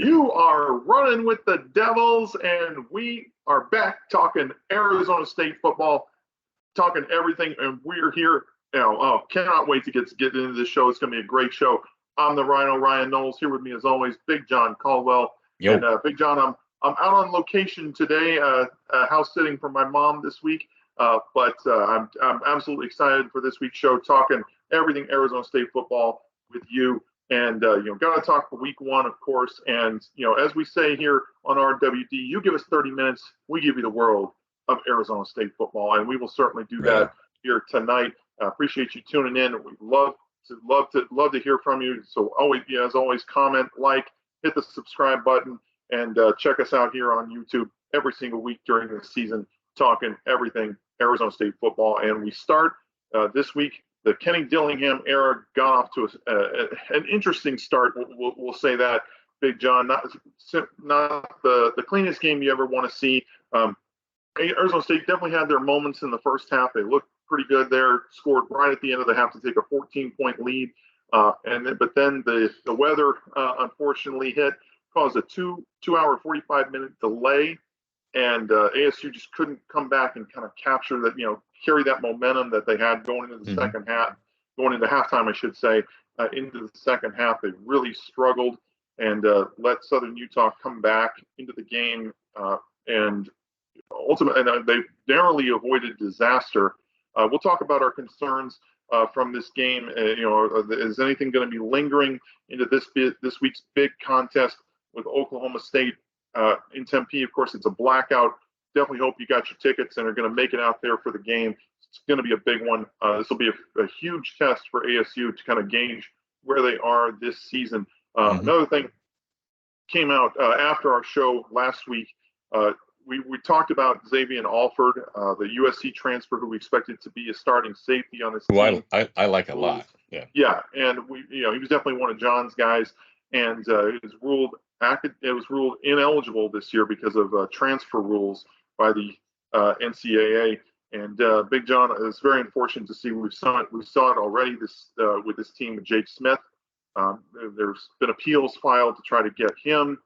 You are running with the Devils, and we are back talking Arizona State football, talking everything, and we're here. Cannot wait to get into this show. It's going to be a great show. I'm the RyKno, Ryan Knowles. Here with me, as always, Big John Caldwell. Yo. And Big John, I'm out on location today, house sitting for my mom this week. But I'm absolutely excited for this week's show, talking everything Arizona State football with you. And, got to talk for week one, of course. And, as we say here on RWD, you give us 30 minutes, we give you the world of Arizona State football. And we will certainly do that here tonight. Appreciate you tuning in. We'd love to hear from you. So as always, comment, like, hit the subscribe button, and check us out here on YouTube every single week during the season, talking everything Arizona State football. And we start this week. The Kenny Dillingham era got off to an interesting start. We'll say that, Big John. Not the cleanest game you ever want to see. Arizona State definitely had their moments in the first half. They looked pretty good there. Scored right at the end of the half to take a 14-point lead. But then the weather unfortunately hit, caused a 2-hour 45-minute delay. And ASU just couldn't come back and kind of capture that, carry that momentum that they had going into the second half, going into halftime, I should say. Into the second half, they really struggled and let Southern Utah come back into the game. And ultimately, they narrowly avoided disaster. We'll talk about our concerns from this game. Is anything going to be lingering into this week's big contest with Oklahoma State in Tempe? Of course, it's a blackout. Definitely hope you got your tickets and are going to make it out there for the game. It's going to be a big one. This will be a huge test for ASU to kind of gauge where they are this season. Another thing came out after our show last week. We talked about Xavier Alford, the USC transfer who we expected to be a starting safety on this team. I like a lot. Yeah, and he was definitely one of John's guys, and it was ruled ineligible this year because of transfer rules by the NCAA. And Big John, it's very unfortunate to see. We saw it already with this team with Jake Smith. There's been appeals filed to try to get him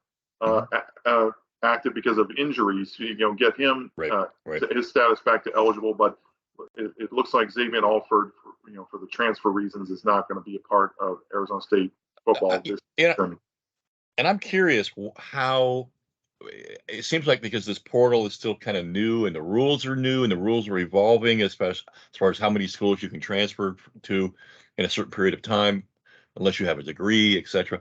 active because of injuries. Get him his status back to eligible. But it looks like Xavier Alford, for the transfer reasons, is not going to be a part of Arizona State football this season. And I'm curious how it seems like, because this portal is still kind of new and the rules are new and the rules are evolving, especially as far as how many schools you can transfer to in a certain period of time, unless you have a degree, etc.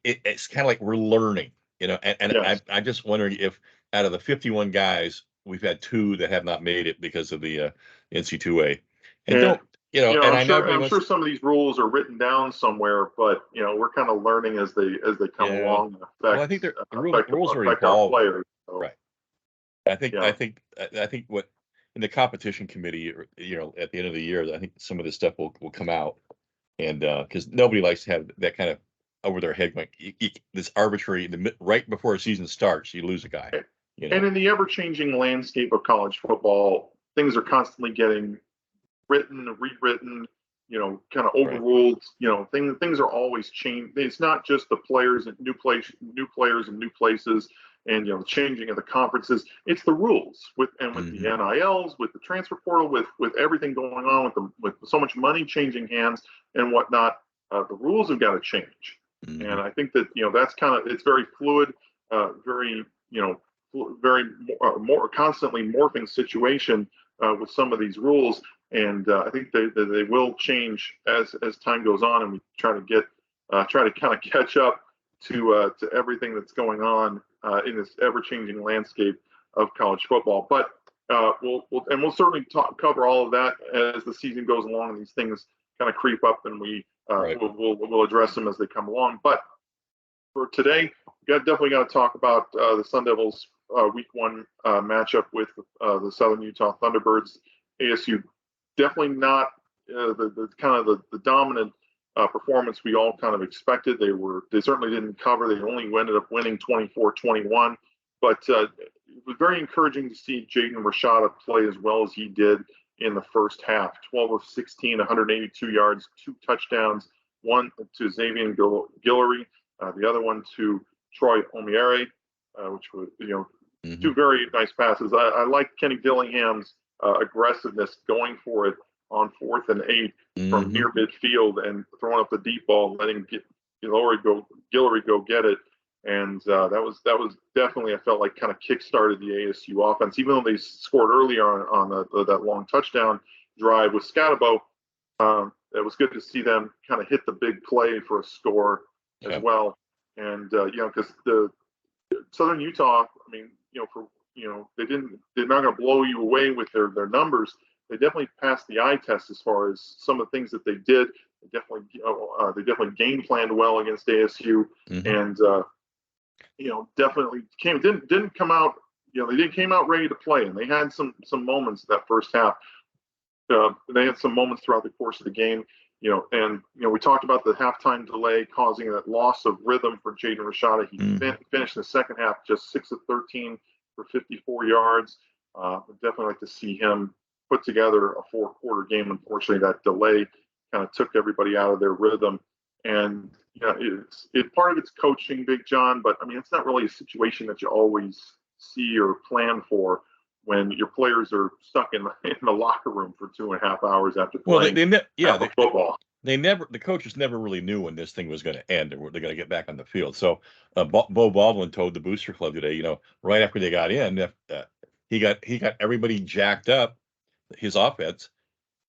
It's kind of like we're learning, and yes. I'm just wondering if out of the 51 guys, we've had 2 that have not made it because of the NC2A. I'm sure some of these rules are written down somewhere, but we're kind of learning as they come along. I think the rules are evolving. Players, so. Right. I think what in the competition committee, at the end of the year, I think some of this stuff will come out, and because nobody likes to have that kind of over their head going, this arbitrary right before a season starts, you lose a guy. And in the ever-changing landscape of college football, things are constantly getting written, rewritten, kind of overruled. Things are always changing. It's not just the players and new players and new places, and the changing of the conferences. It's the rules with the NILs, with the transfer portal, with everything going on, with so much money changing hands and whatnot. The rules have got to change, and I think that that's it's very fluid, very more constantly morphing situation with some of these rules. And I think they will change as time goes on, and we try to kind of catch up to everything that's going on in this ever-changing landscape of college football. But we'll certainly cover all of that as the season goes along, and these things kind of creep up, and we'll address them as they come along. But for today, we definitely got to talk about the Sun Devils Week 1 matchup with the Southern Utah Thunderbirds. ASU definitely not the dominant performance we all kind of expected. They certainly didn't cover. They only ended up winning 24-21. But it was very encouraging to see Jaden Rashada play as well as he did in the first half. 12 of 16, 182 yards, 2 touchdowns, one to Xavier Guillory, the other one to Troy Omiere, which was, Mm-hmm. two very nice passes. I like Kenny Dillingham's aggressiveness going for it on 4th and 8 from Mm-hmm. near midfield and throwing up the deep ball, letting Guillory go get it. And that was definitely, I felt like, kind of kick-started the ASU offense. Even though they scored early on that long touchdown drive with Skattebo, it was good to see them kind of hit the big play for a score as well. And because the Southern Utah, I mean, they're not going to blow you away with their numbers. They definitely passed the eye test as far as some of the things that they did. They definitely game planned well against ASU, Mm-hmm. and definitely didn't come out. They didn't came out ready to play, and they had some moments that first half. They had some moments throughout the course of the game. We talked about the halftime delay causing that loss of rhythm for Jaden Rashada. He finished the second half just 6 of 13 for 54 yards. I'd definitely like to see him put together a 4-quarter game. Unfortunately, that delay kind of took everybody out of their rhythm. And part of it's coaching, Big John, but I mean, it's not really a situation that you always see or plan for when your players are stuck in the locker room for 2.5 hours after playing football. The coaches never really knew when this thing was going to end or they're going to get back on the field. So Bo Baldwin told the Booster Club today, right after they got in, he got everybody jacked up, his offense,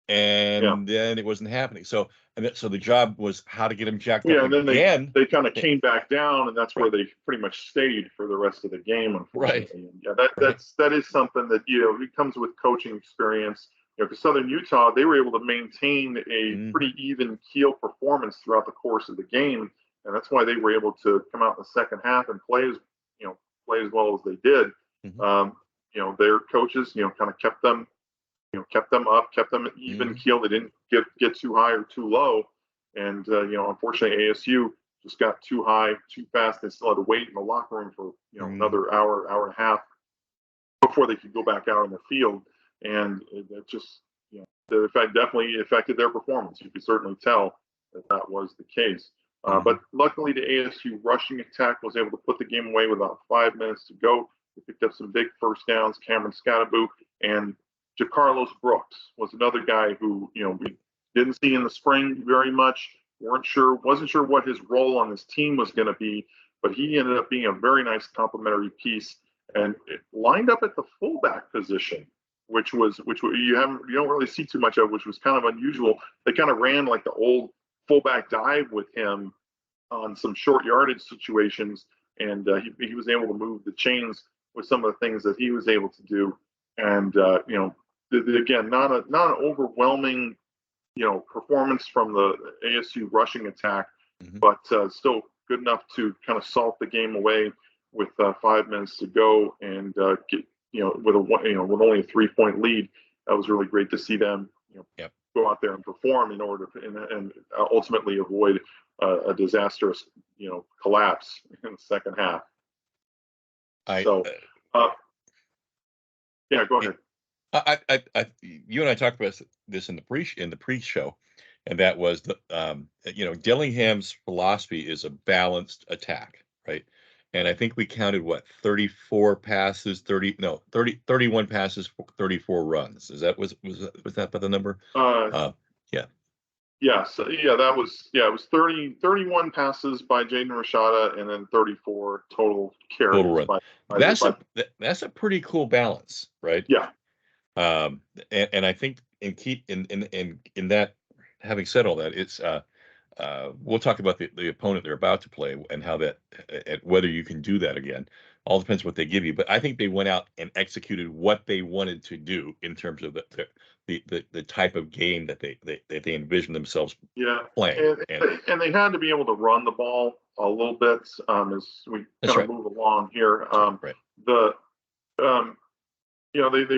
and then it wasn't happening. So the job was how to get him jacked up and then again. They kind of came back down, and that's where they pretty much stayed for the rest of the game. Unfortunately, that is something that it comes with coaching experience. Because Southern Utah, they were able to maintain a pretty even keel performance throughout the course of the game, and that's why they were able to come out in the second half and play as well as they did. Mm-hmm. Their coaches, kind of kept them up, kept them even keel. They didn't get too high or too low, and unfortunately, ASU just got too high, too fast. They still had to wait in the locker room for another hour and a half before they could go back out on the field. And it just, the effect definitely affected their performance. You could certainly tell that was the case. But luckily, the ASU rushing attack was able to put the game away with about 5 minutes to go. They picked up some big first downs. Cameron Skattebo and JaCarlos Brooks was another guy who, we didn't see in the spring very much. Wasn't sure what his role on this team was going to be, but he ended up being a very nice complementary piece and it lined up at the fullback position, which you don't really see too much of, which was kind of unusual. They kind of ran like the old fullback dive with him on some short yardage situations, and he was able to move the chains with some of the things that he was able to do. And again, not an overwhelming performance from the ASU rushing attack, but still good enough to kind of salt the game away with 5 minutes to go and get with only a 3-point lead. That was really great to see them go out there and perform in order to, and ultimately avoid a disastrous collapse in the second half. Go ahead. You and I talked about this in the pre-show, and that was Dillingham's philosophy is a balanced attack, right? And I think we counted 31 passes, 34 runs. Was that by the number? Yes. It was 31 passes by Jaden Rashada and then 34 total carries. Total run. That's a pretty cool balance, right? Yeah. And I think in that, having said all that, it's we'll talk about the opponent they're about to play and how that whether you can do that again. All depends what they give you. But I think they went out and executed what they wanted to do in terms of the type of game that they envisioned themselves playing. And they had to be able to run the ball a little bit as we kind of move along here. They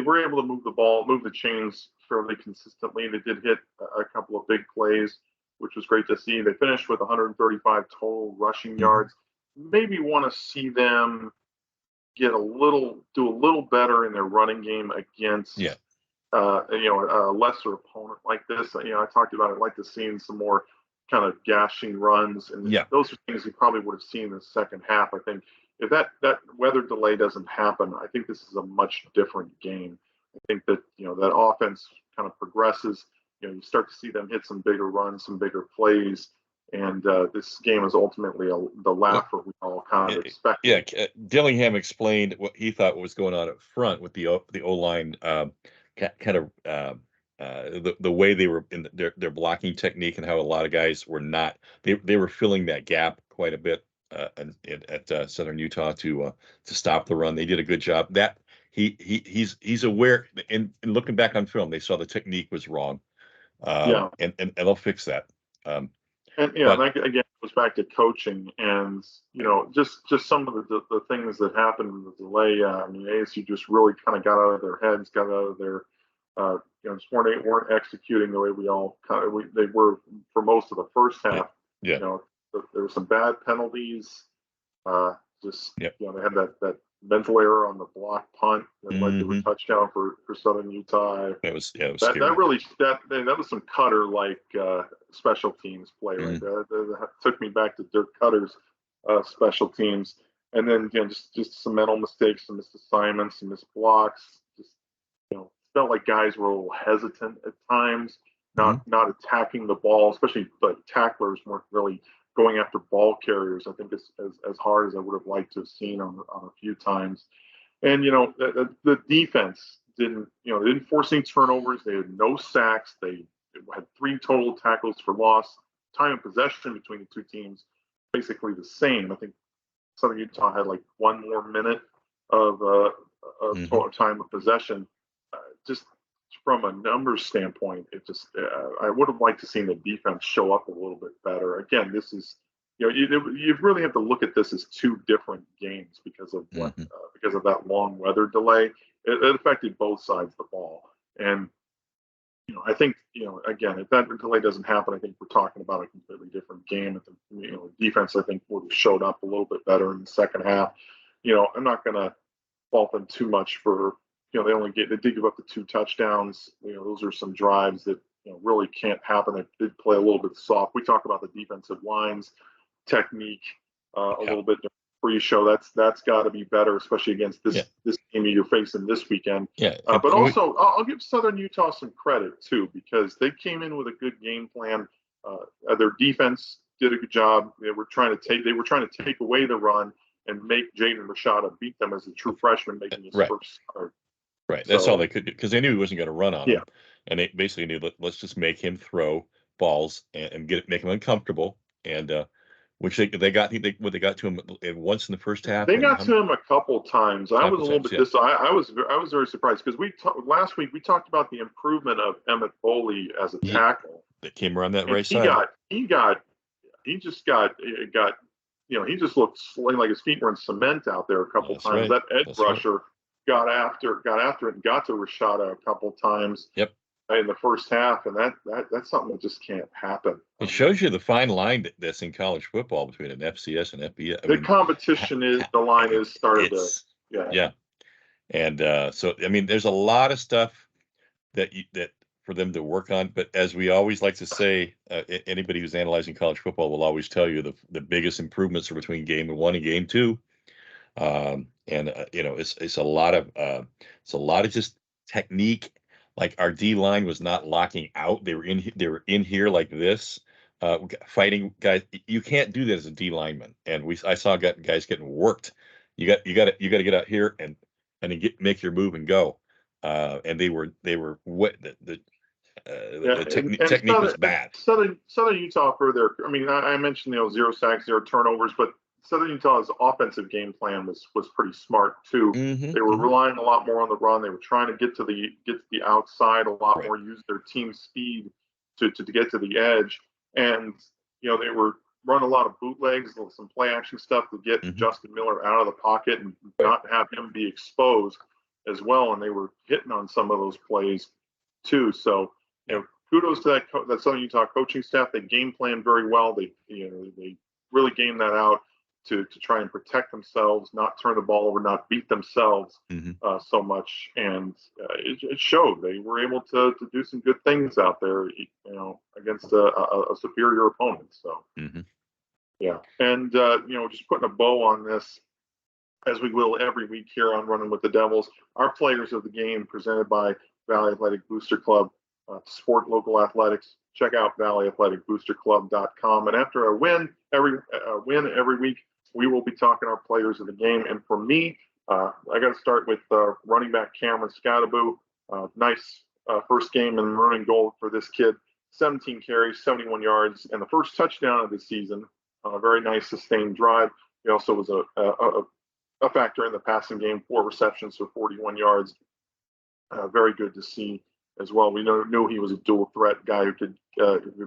were able to move the chains fairly consistently. They did hit a couple of big plays, which was great to see. They finished with 135 total rushing yards. Maybe want to see them do a little better in their running game against a lesser opponent like this. I talked about it. I'd like to see some more kind of gashing runs, and Yeah. those are things you probably would have seen in the second half. I think if that weather delay doesn't happen, I think this is a much different game. I think that that offense kind of progresses. You start to see them hit some bigger runs, some bigger plays, and this game is ultimately the laugher we all kind of expected. Yeah, Dillingham explained what he thought was going on up front with the O line, kind of the way they were in their blocking technique, and how a lot of guys were not. They were filling that gap quite a bit at Southern Utah to stop the run. They did a good job. That he's aware, and looking back on film, they saw the technique was wrong. Yeah. And they'll fix that. And but that again goes back to coaching, and just some of the things that happened in the delay. I mean, ASU just really kind of got out of their heads, got out of their just weren't executing the way we all they were for most of the first half. Yeah. There were some bad penalties. Yep. They had that mental error on the block punt that led to a touchdown for Southern Utah. It was that scary. That was some Cutter like special teams play right there. That took me back to Dirk Cutter's special teams, and then just some mental mistakes, some missed assignments, some missed blocks. Just felt like guys were a little hesitant at times, not attacking the ball, especially the tacklers weren't really going after ball carriers. I think as hard as I would have liked to have seen on a few times. And the defense didn't force any turnovers. They had no sacks. They had 3 total tackles for loss. Time of possession between the two teams basically the same. I think Southern Utah had like 1 more minute of total time of possession. Just from a numbers standpoint, I would have liked to see the defense show up a little bit better. Again, this is you really have to look at this as 2 different games because of because of that long weather delay. It affected both sides of the ball, and I think again, if that delay doesn't happen, I think we're talking about a completely different game. Defense I think would have showed up a little bit better in the second half. I'm not going to fault them too much for they did give up the 2 touchdowns. Those are some drives that really can't happen. They did play a little bit soft. We talk about the defensive lines technique a little bit pre-show. That's got to be better, especially against this team you're facing this weekend. Yeah. But also, I'll give Southern Utah some credit too, because they came in with a good game plan. Their defense did a good job. They were trying to take away the run and make Jaden Rashada beat them as a true freshman making his first start. Right. That's all they could do, because they knew he wasn't going to run on him. And they basically knew, let's just make him throw balls and make him uncomfortable. And which they got to him once in the first half. They got to him a couple times. I was a little bit I was very surprised, because last week we talked about the improvement of Emmett Foley as a tackle that came around that right side. He just looked like his feet were in cement out there a couple times. That edge rusher got after it and got to Rashada a couple times. Yep. In the first half, and that's something that just can't happen. It shows you the fine line that's in college football between an FCS and FBS. The line is started to and so I mean, there's a lot of stuff that for them to work on. But as we always like to say, anybody who's analyzing college football will always tell you the biggest improvements are between game 1 and game 2. It's a lot of just technique. Like, our D line was not locking out; they were in here like this, fighting guys. You can't do that as a D lineman. And I saw guys getting worked. You got to get out here and make your move and go. And they were what the technique was bad. Southern Utah I mentioned 0 sacks, 0 turnovers, but Southern Utah's offensive game plan was pretty smart too. They were relying a lot more on the run. They were trying to get to the outside a lot more, use their team speed to get to the edge, and they were run a lot of bootlegs, some play action stuff to get Justin Miller out of the pocket and not have him be exposed as well. And they were hitting on some of those plays too. So kudos to that Southern Utah coaching staff. They game planned very well. They really gamed that out. to try and protect themselves, not turn the ball over, not beat themselves so much. And it showed. They were able to do some good things out there, against a superior opponent. So, yeah. And, just putting a bow on this, as we will every week here on Running with the Devils, our players of the game presented by Valley Athletic Booster Club. To support local athletics, check out valleyathleticboosterclub.com. And after a win every week, we will be talking our players of the game. And for me, I got to start with running back Cameron Skattebo. Nice first game in running goal for this kid. 17 carries, 71 yards, and the first touchdown of the season. A very nice sustained drive. He also was a factor in the passing game, 4 receptions for 41 yards. Very good to see as well. We knew he was a dual threat guy who could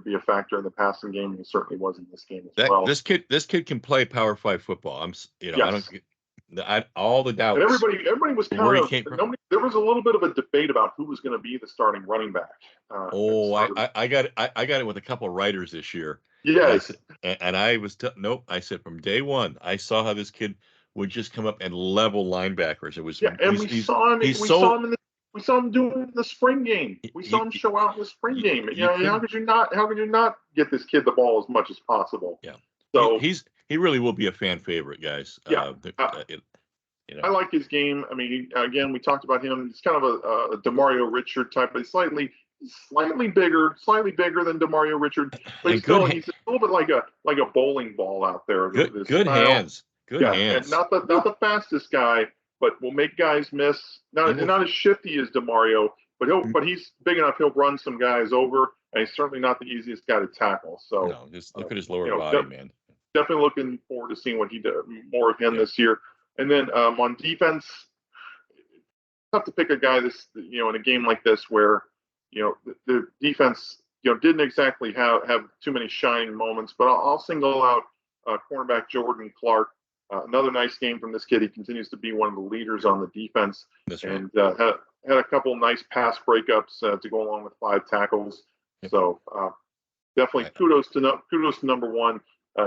be a factor in the passing game, and he certainly was in this game as well. This kid can play Power 5 football. Yes. All the doubts. And everybody was there was a little bit of a debate about who was going to be the starting running back. I got it with a couple of writers this year. Yes. And I was nope. I said from day one, I saw how this kid would just come up and level linebackers. It was and we saw him do it in the spring game. We saw him show out in the spring game. How could you not get this kid the ball as much as possible? Yeah. So he really will be a fan favorite, guys. Yeah. I like his game. I mean, again, we talked about him. He's kind of a DeMario Richard type, but slightly bigger than DeMario Richard. But he's a little bit like a bowling ball out there. Good hands. Good hands. And not the fastest guy, but will make guys miss. Not as shifty as DeMario, but he's big enough. He'll run some guys over, and he's certainly not the easiest guy to tackle. So no, just look at his lower body, man. Definitely looking forward to seeing what he does more of him this year. And then on defense, it's tough to pick a guy in a game like this where the defense didn't exactly have too many shining moments. But I'll single out cornerback Jordan Clark. Another nice game from this kid. He continues to be one of the leaders on the defense. That's right. And had a couple nice pass breakups to go along with 5 tackles. Yep. So definitely kudos to number one.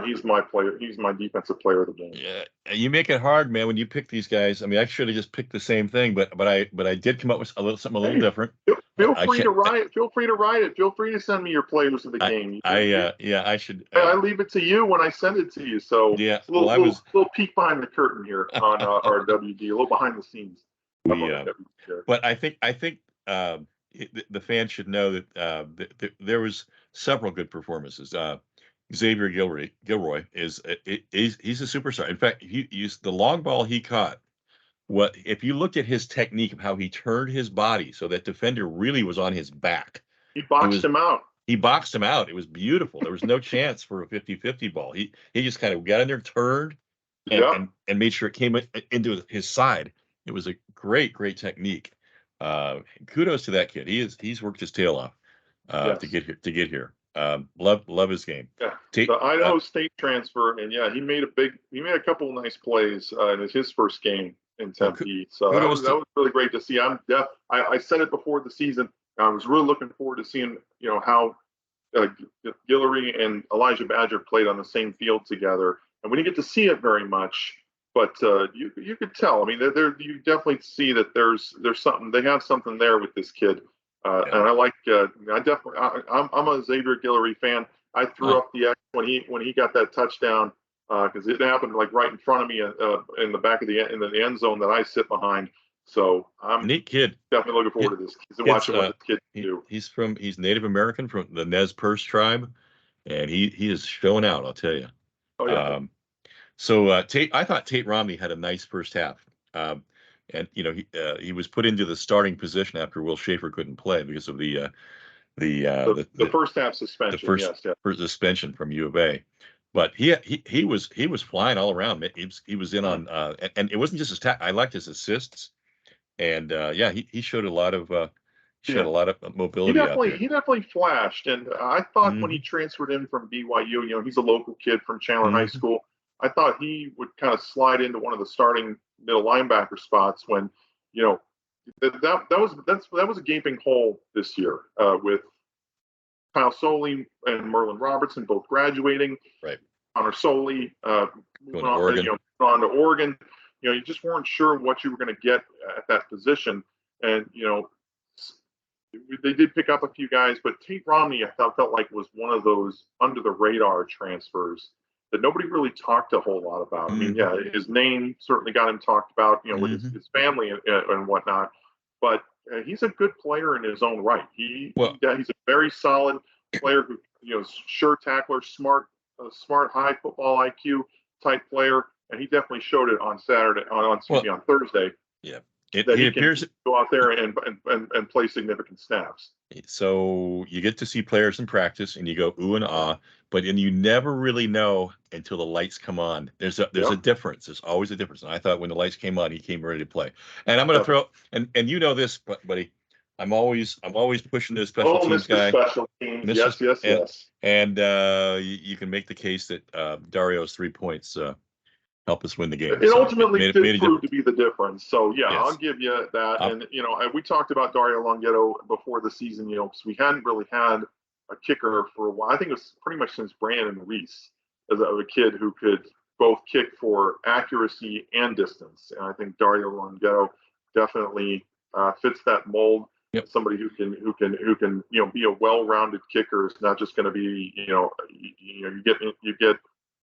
He's my player. He's my defensive player of the game. Yeah, you make it hard, man, when you pick these guys. I mean, I should have just picked the same thing, but I did come up with something a little different. Feel free to write it. Feel free to send me your players of the game. I should. I leave it to you when I send it to you. So yeah, a little peek behind the curtain here on our WD, a little behind the scenes. But I think the fans should know that there was several good performances. Xavier Gilroy he's a superstar. In fact, he used the long ball he caught. If you looked at his technique of how he turned his body so that defender really was on his back. He boxed him out. He boxed him out. It was beautiful. There was no chance for a 50-50 ball. He just kind of got in there, turned, and made sure it came into his side. It was a great technique. Kudos to that kid. He's worked his tail off to get here. Love his game. Yeah, the Idaho State transfer, and he made a couple of nice plays in his first game in Tempe. So that was really great to see. I said it before the season. I was really looking forward to seeing how Guillory and Elijah Badger played on the same field together, and we didn't get to see it very much. But you could tell. I mean, you definitely see that there's something. They have something there with this kid. And I like. I'm a Xavier Guillory fan. I threw up the X when he got that touchdown because it happened like right in front of me in the back of the end zone that I sit behind. So I'm neat kid. Definitely looking forward to this. Watching what this kid can do. He's Native American from the Nez Perce tribe, and he is showing out. I'll tell you. Oh yeah. I thought Tate Romney had a nice first half. And he was put into the starting position after Will Schaefer couldn't play because of the first half suspension. The first suspension from U of A. But he was flying all around. He was in on and it wasn't just his I liked his assists, and he showed a lot of mobility. He definitely flashed, and I thought when he transferred in from BYU, he's a local kid from Chandler High School. I thought he would kind of slide into one of the starting middle linebacker spots when, that was a gaping hole this year with Kyle Soley and Merlin Robertson both graduating. Right. Connor Soley, Going moving to on, Oregon. moving on to Oregon. You just weren't sure what you were going to get at that position, and they did pick up a few guys, but Tate Romney I felt like was one of those under the radar transfers that nobody really talked a whole lot about. I mean, yeah, his name certainly got him talked about, with his family and whatnot, but he's a good player in his own right. He's a very solid player who, sure tackler, smart, high football IQ type player, and he definitely showed it on Saturday, on Thursday. Yeah, he appears can go out there and play significant snaps. So you get to see players in practice, and you go ooh and ah, but then you never really know until the lights come on. There's a difference. There's always a difference. And I thought when the lights came on, he came ready to play. And I'm going to throw and you know this, buddy. I'm always pushing the special teams Mr. guy. Special teams. Yes. And you can make the case that Dario's 3 points help us win the game. It ultimately did prove to be the difference. So yes. I'll give you that. And we talked about Dario Longhetto before the season, because we hadn't really had a kicker for a while. I think it was pretty much since Brandon Reese, as a kid who could both kick for accuracy and distance. And I think Dario Longhetto definitely fits that mold. Yep. Somebody who can be a well-rounded kicker. Is not just going to be you get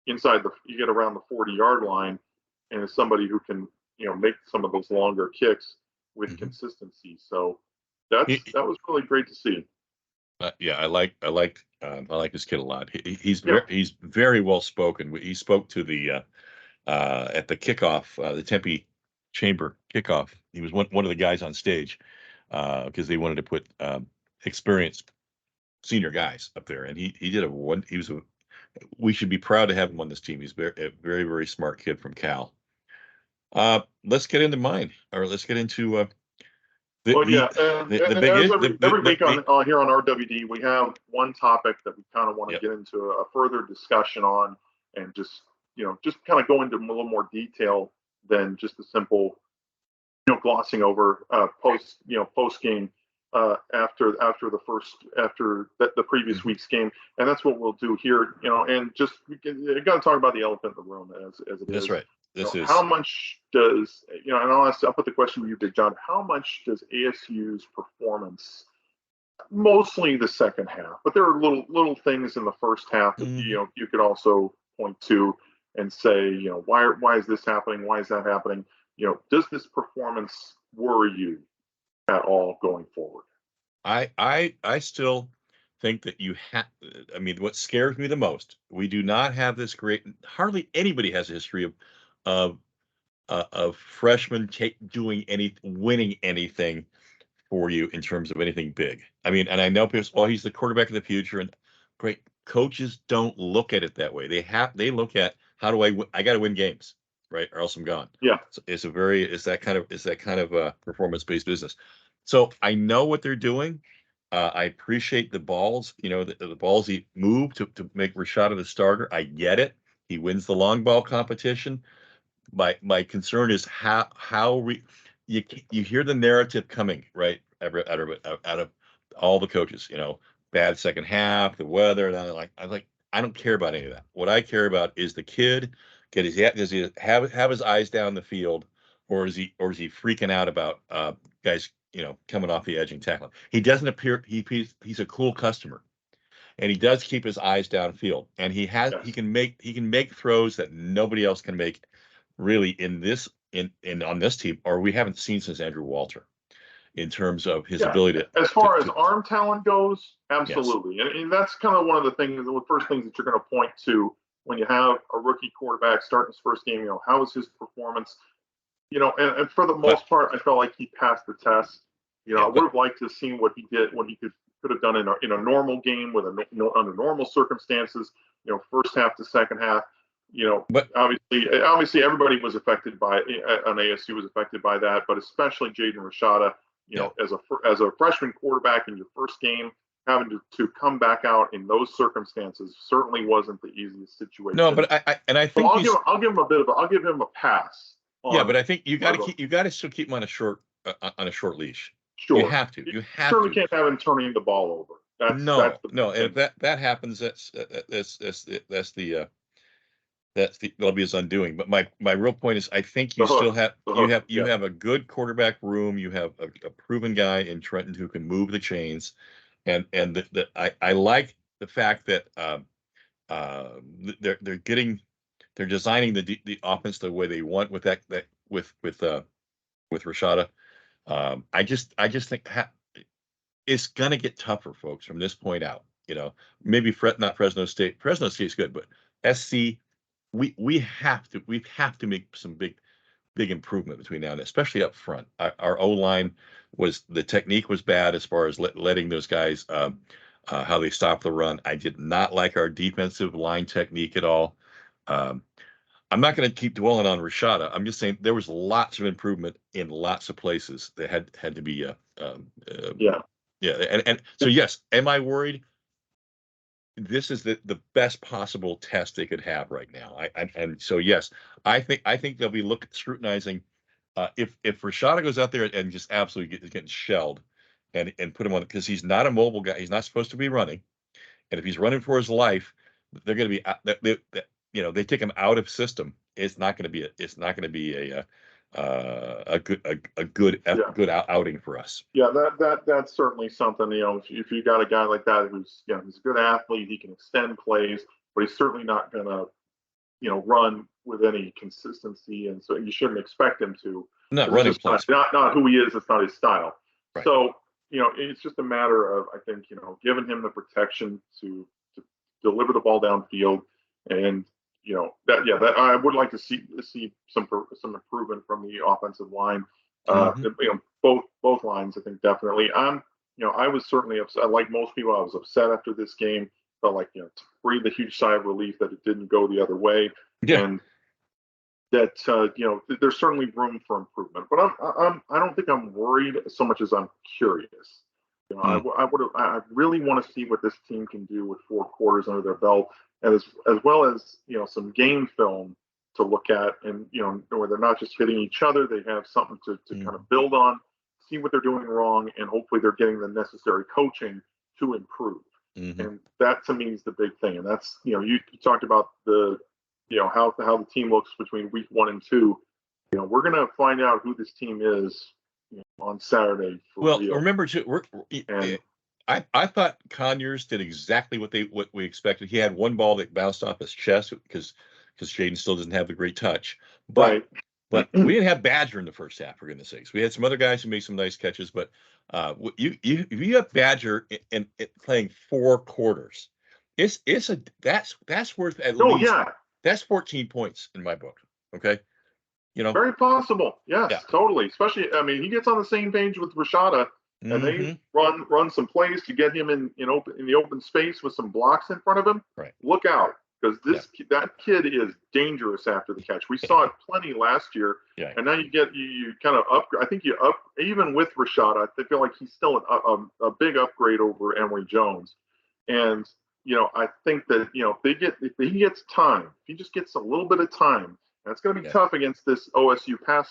inside you get around the 40-yard line, and is somebody who can make some of those longer kicks with consistency. So that was really great to see. I like this kid a lot. He's very well spoken. He spoke to the at the kickoff, the Tempe Chamber kickoff. He was one of the guys on stage because they wanted to put experienced senior guys up there, and we should be proud to have him on this team. He's a very, very smart kid from Cal. Let's get into mine, or let's get into every week on here on RWD, we have one topic that we kind of want to get into a further discussion on, and just kind of go into a little more detail than just the simple, glossing over post game after the previous week's game, and that's what we'll do here. And just we got to talk about the elephant in the room as it is. That's right. How much does and I'll put the question to you, Big John. How much does ASU's performance, mostly the second half, but there are little things in the first half that you could also point to and say, why is this happening? Why is that happening? Does this performance worry you at all going forward? I still think that what scares me the most, we do not have this great, hardly anybody has a history of freshmen winning anything for you in terms of anything big. I mean, and I know people, he's the quarterback of the future, and great coaches don't look at it that way. They look at, how do I got to win games, right? Or else I'm gone. Yeah. So it's that kind of a performance-based business. So I know what they're doing. I appreciate the balls, the balls he moved to make Rashada the starter. I get it. He wins the long ball competition. My concern is you hear the narrative coming, right, out of all the coaches, bad second half, the weather, and I don't care about any of that. What I care about is the kid. Does he have his eyes down the field, or is he freaking out about guys coming off the edge and tackling? He doesn't appear. He's a cool customer, and he does keep his eyes downfield, and he can make throws that nobody else can make, really, on this team, or we haven't seen since Andrew Walter, in terms of his ability to. As far as arm talent goes, absolutely, yes. And that's kind of one of the first things that you're going to point to when you have a rookie quarterback starting his first game. How was his performance? And for the most part, I felt like he passed the test. I would have liked to have seen what he could have done in a normal game under normal circumstances. First half to second half. But obviously everybody was affected by on ASU was affected by that, but especially Jaden Rashada. As a freshman quarterback in your first game, having to come back out in those circumstances certainly wasn't the easiest situation. No, but I think I'll give him a pass. But I think you got to still keep him on a short leash. Sure, you have to. You certainly can't have him turning the ball over. And if that happens, that's the that'll be his undoing. But my real point is, I think you still have you have a good quarterback room. You have a proven guy in Trenton who can move the chains, and I like the fact that they're designing the offense the way they want with with Rashada. I just think it's gonna get tougher, folks, from this point out. Maybe not Fresno State. Fresno State's good, but SC, we have to make some big improvement between now and then, especially up front. Our O line the technique was bad as far as letting those guys how they stop the run. I did not like our defensive line technique at all. I'm not going to keep dwelling on Rashada. I'm just saying there was lots of improvement in lots of places that had to be and so yes, am I worried? This is the best possible test they could have right now. And so yes, I think they'll be scrutinizing if Rashada goes out there and just absolutely getting shelled and put him on, because he's not a mobile guy. He's not supposed to be running, and if he's running for his life, they're going to be they take him out of system. It's not going to be a good outing for us. Yeah, that's certainly something. If you got a guy like that who's he's a good athlete, he can extend plays, but he's certainly not going to run with any consistency, and so you shouldn't expect him to. Not running plays. Not who he is. It's not his style. Right. So it's just a matter of, I think, giving him the protection to deliver the ball downfield, and that I would like to see some improvement from the offensive line. Both lines, I think, definitely. I was certainly upset. Like most people, I was upset after this game. Felt like to breathe a huge sigh of relief that it didn't go the other way, and that there's certainly room for improvement. But I don't think I'm worried so much as I'm curious. I really want to see what this team can do with 4 quarters under their belt, as well as some game film to look at, and where they're not just hitting each other, they have something to kind of build on, see what they're doing wrong, and hopefully they're getting the necessary coaching to improve. And that to me is the big thing. And that's you talked about the how the team looks between week 1 and 2. We're gonna find out who this team is on Saturday. Remember too, I thought Conyers did exactly what we expected. He had one ball that bounced off his chest because Jaden still doesn't have the great touch. But we didn't have Badger in the first half, for goodness sakes. We had some other guys who made some nice catches, but if you have Badger in playing 4 quarters, that's worth at least that's 14 points in my book. Okay. Very possible. Yes, totally. Especially, he gets on the same page with Rashada, and they run some plays to get him in the open space with some blocks in front of him. Right. Look out, because that kid is dangerous after the catch. We saw it plenty last year, and now you kind of upgrade. I think even with Rashada, I feel like he's still a big upgrade over Emory Jones, and I think that if he gets time, if he just gets a little bit of time. And it's going to be tough against this OSU pass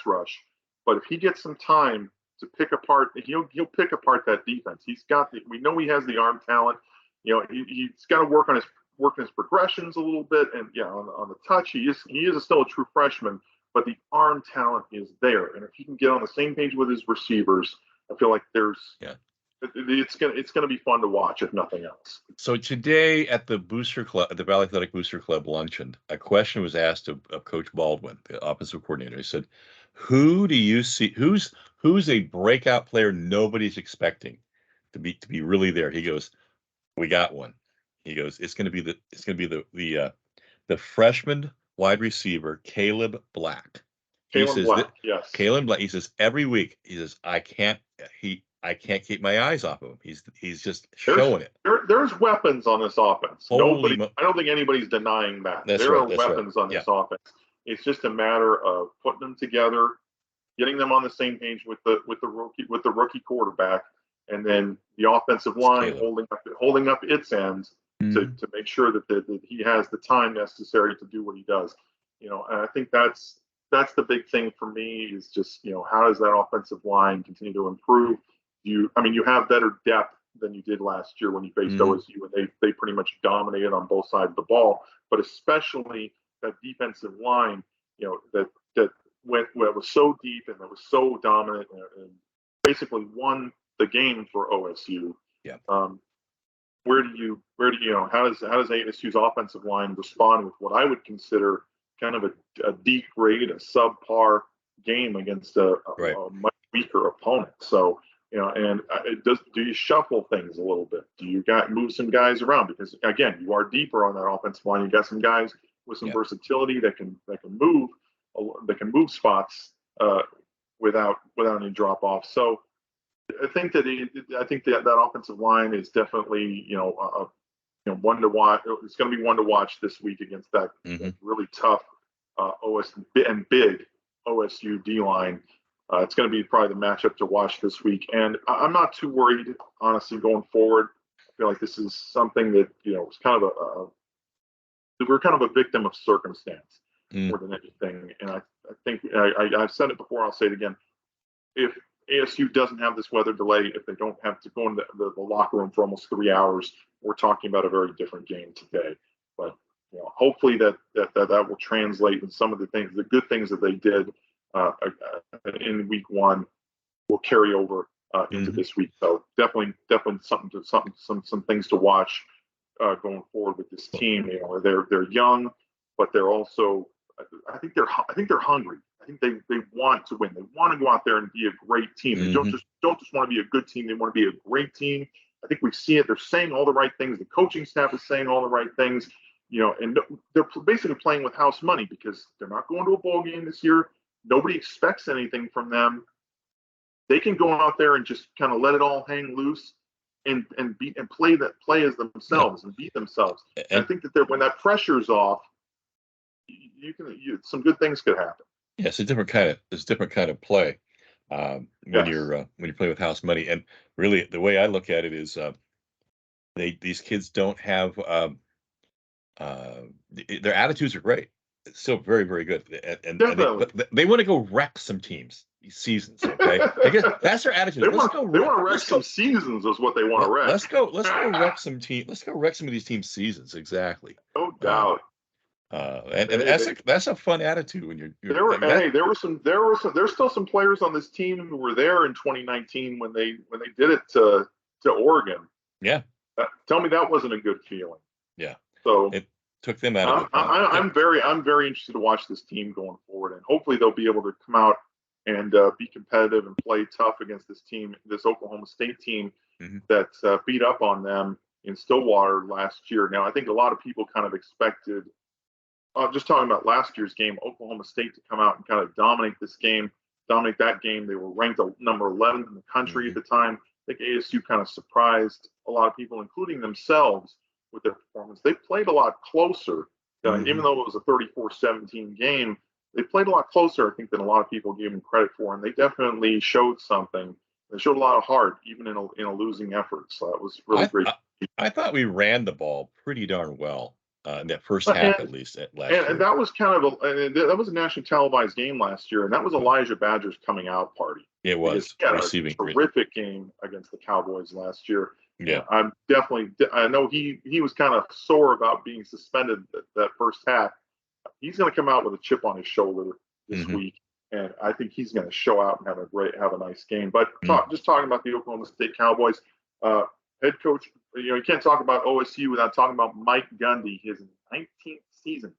rush, but if he gets some time to pick apart, he'll pick apart that defense. We know he has the arm talent. He's got to work on his progressions a little bit, and on the touch, he is still a true freshman, but the arm talent is there. And if he can get on the same page with his receivers, I feel like it's gonna be fun to watch, if nothing else. So today at the Booster Club, at the Valley Athletic Booster Club luncheon, a question was asked of Coach Baldwin, the offensive coordinator. He said, "Who do you see? Who's a breakout player nobody's expecting to be really there?" He goes, "We got one." He goes, "It's gonna be the freshman wide receiver Caleb Black." Caleb Black. He says every week. He says I can't keep my eyes off of him. He's just showing it. There's weapons on this offense. I don't think anybody's denying that. There are weapons on this offense. It's just a matter of putting them together, getting them on the same page with the rookie quarterback, and then the offensive line holding up its end to make sure that he has the time necessary to do what he does. And I think that's the big thing for me is just how does that offensive line continue to improve? You have better depth than you did last year when you faced OSU, and they pretty much dominated on both sides of the ball. But especially that defensive line, that was so deep and that was so dominant and basically won the game for OSU. Yeah. Where do you how does ASU's offensive line respond with what I would consider kind of a D grade, a subpar game against a much weaker opponent? So, and do you shuffle things a little bit? Do you move some guys around? Because again, you are deeper on that offensive line. You got some guys with some versatility that can move spots without any drop off. So I think that offensive line is definitely one to watch. It's going to be one to watch this week against that really tough big OSU D line. It's going to be probably the matchup to watch this week, and I'm not too worried, honestly, going forward. I feel like this is something that it's kind of we're kind of a victim of circumstance more than anything. And I think I've said it before. I'll say it again. If ASU doesn't have this weather delay, if they don't have to go into the locker room for almost 3 hours, we're talking about a very different game today. But hopefully that will translate, and some of the good things that they did in week one will carry over into this week. So definitely some things to watch going forward with this team. They're young, but they're also I think they're hungry. I think they want to win. They want to go out there and be a great team. They don't just want to be a good team. They want to be a great team. I think we see it. They're saying all the right things. The coaching staff is saying all the right things. And they're basically playing with house money because they're not going to a bowl game this year. Nobody expects anything from them. They can go out there and just kind of let it all hang loose and play as themselves and beat themselves. And I think that when that pressure's off, some good things could happen. Yeah, it's a different kind of play when you're playing with house money. And really, the way I look at it is, these kids don't have their attitudes are great. It's still very, very good, and they want to go wreck some teams these seasons. Okay, I guess that's their attitude. They want to wreck some seasons, is what they want to wreck. Let's go wreck some teams. Let's go wreck some of these teams' seasons. Exactly. No doubt. And that's a fun attitude when you're there's still some players on this team who were there in 2019 when they did it to Oregon. Yeah. Tell me that wasn't a good feeling. Yeah. So it took them out of it. I'm very interested to watch this team going forward, and hopefully they'll be able to come out and be competitive and play tough against this Oklahoma State team that beat up on them in Stillwater last year. Now, I think a lot of people kind of expected, just talking about last year's game, Oklahoma State to come out and kind of dominate that game. They were ranked number 11 in the country at the time. I think ASU kind of surprised a lot of people, including themselves, with their performance. They played a lot closer, even though it was a 34-17 game. They played a lot closer, I think, than a lot of people gave them credit for, and they definitely showed something. They showed a lot of heart, even in a losing effort. So that was really great. I thought we ran the ball pretty darn well in that first half, at least last year. And that was that was a nationally televised game last year, and that was Elijah Badger's coming out party. It was he had a terrific game against the Cowboys last year. Yeah, I know he was kind of sore about being suspended that first half. He's going to come out with a chip on his shoulder this week, and I think he's going to show out and have a nice game. But just talking about the Oklahoma State Cowboys, head coach, you can't talk about OSU without talking about Mike Gundy, his 19th season